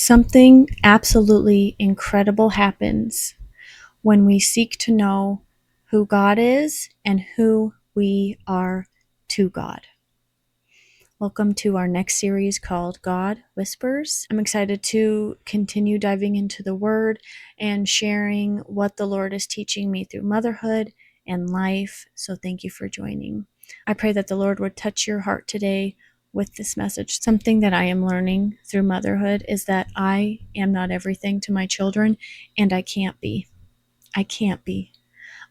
Something absolutely incredible happens when we seek to know who God is and who we are to God. Welcome to our next series called God Whispers. I'm excited to continue diving into the Word and sharing what the Lord is teaching me through motherhood and life. So thank you for joining. I pray that the Lord would touch your heart today with this message. Something that I am learning through motherhood is that I am not everything to my children, and I can't be. I can't be.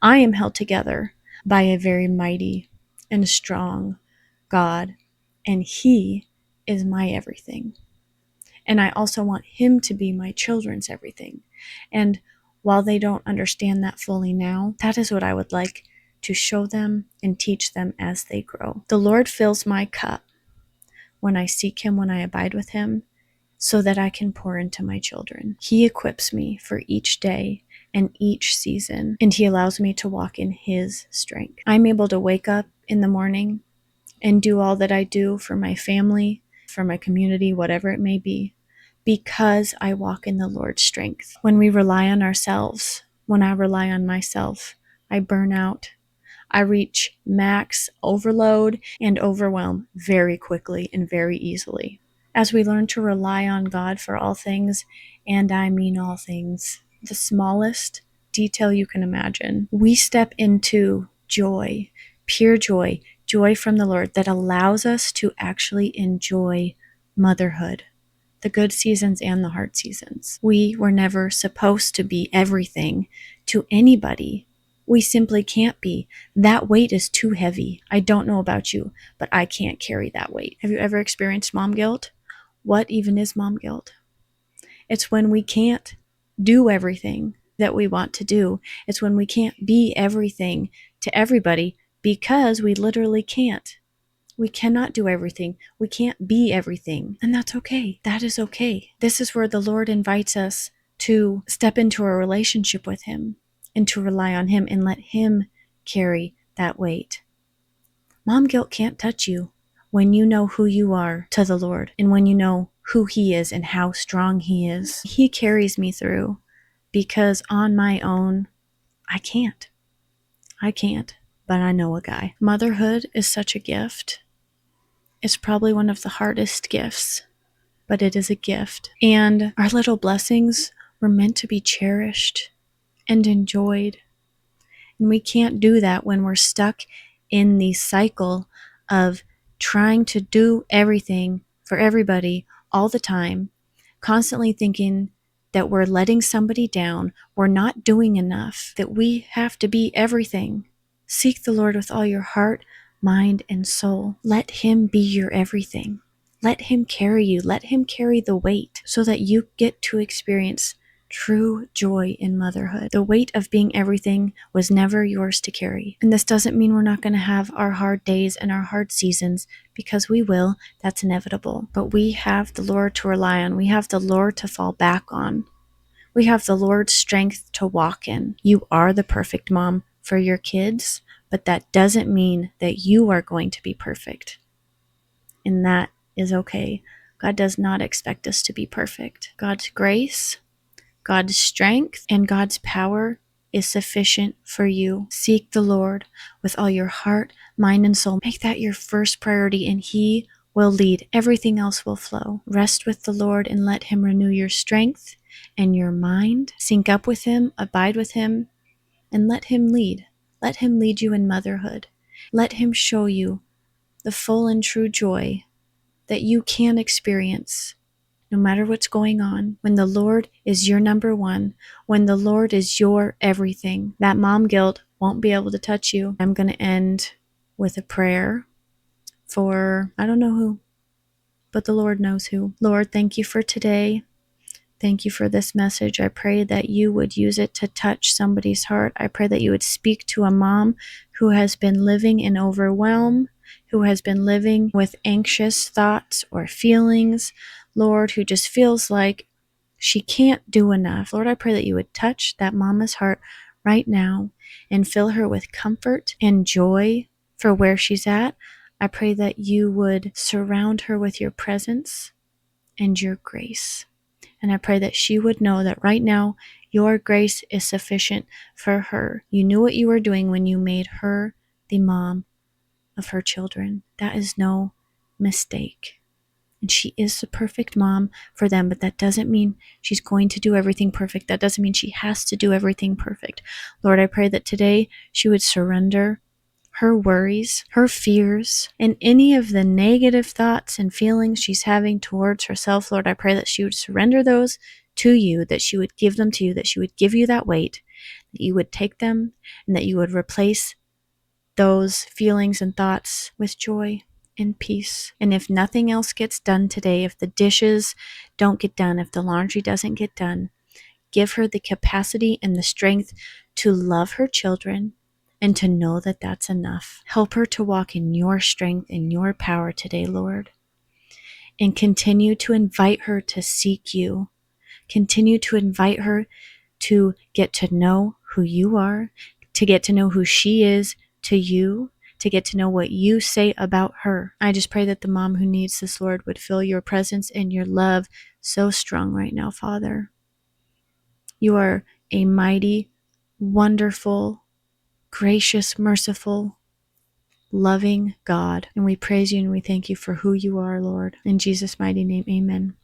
I am held together by a very mighty and strong God, and He is my everything. And I also want Him to be my children's everything. And while they don't understand that fully now, that is what I would like to show them and teach them as they grow. The Lord fills my cup when I seek Him, when I abide with Him, so that I can pour into my children. He equips me for each day and each season, and He allows me to walk in His strength. I'm able to wake up in the morning and do all that I do for my family, for my community, whatever it may be, because I walk in the Lord's strength. When we rely on ourselves, when I rely on myself, I burn out. I reach max overload and overwhelm very quickly and very easily. As we learn to rely on God for all things, and I mean all things, the smallest detail you can imagine, we step into joy, pure joy, joy from the Lord that allows us to actually enjoy motherhood, the good seasons and the hard seasons. We were never supposed to be everything to anybody. We simply can't be. That weight is too heavy. I don't know about you, but I can't carry that weight. Have you ever experienced mom guilt? What even is mom guilt? It's when we can't do everything that we want to do. It's when we can't be everything to everybody because we literally can't. We cannot do everything. We can't be everything. And that's okay. That is okay. This is where the Lord invites us to step into a relationship with Him and to rely on Him and let Him carry that weight. Mom guilt can't touch you when you know who you are to the Lord and when you know who He is and how strong He is. He carries me through because on my own, I can't. But I know a guy. Motherhood is such a gift. It's probably one of the hardest gifts, but it is a gift. And our little blessings were meant to be cherished and enjoyed. And we can't do that when we're stuck in the cycle of trying to do everything for everybody all the time, constantly thinking that we're letting somebody down, we're not doing enough, that we have to be everything. Seek the Lord with all your heart, mind, and soul. Let Him be your everything. Let Him carry you. Let Him carry the weight so that you get to experience true joy in motherhood. The weight of being everything was never yours to carry. And this doesn't mean we're not going to have our hard days and our hard seasons, because we will. That's inevitable. But we have the Lord to rely on. We have the Lord to fall back on. We have the Lord's strength to walk in. You are the perfect mom for your kids, but that doesn't mean that you are going to be perfect. And that is okay. God does not expect us to be perfect. God's grace, God's strength, and God's power is sufficient for you. Seek the Lord with all your heart, mind, and soul. Make that your first priority, and He will lead. Everything else will flow. Rest with the Lord and let Him renew your strength and your mind. Sync up with Him, abide with Him, and let Him lead. Let Him lead you in motherhood. Let Him show you the full and true joy that you can experience no matter what's going on. When the Lord is your number one, when the Lord is your everything, that mom guilt won't be able to touch you. I'm going to end with a prayer for, I don't know who, but the Lord knows who. Lord, thank you for today. Thank you for this message. I pray that you would use it to touch somebody's heart. I pray that you would speak to a mom who has been living in overwhelm, who has been living with anxious thoughts or feelings, Lord, who just feels like she can't do enough. Lord, I pray that you would touch that mama's heart right now and fill her with comfort and joy for where she's at. I pray that you would surround her with your presence and your grace. And I pray that she would know that right now your grace is sufficient for her. You knew what you were doing when you made her the mom of her children. That is no mistake. And she is the perfect mom for them, but that doesn't mean she's going to do everything perfect. That doesn't mean she has to do everything perfect. Lord, I pray that today she would surrender her worries, her fears, and any of the negative thoughts and feelings she's having towards herself. Lord, I pray that she would surrender those to you, that she would give them to you, that she would give you that weight, that you would take them, and that you would replace those feelings and thoughts with joy and peace. And if nothing else gets done today, if the dishes don't get done, if the laundry doesn't get done, give her the capacity and the strength to love her children and to know that that's enough. Help her to walk in your strength and your power today, Lord. And continue to invite her to seek you. Continue to invite her to get to know who you are, to get to know who she is to you, to get to know what you say about her. I just pray that the mom who needs this, Lord, would feel your presence and your love so strong right now, Father. You are a mighty, wonderful, gracious, merciful, loving God. And we praise you and we thank you for who you are, Lord. In Jesus' mighty name, amen.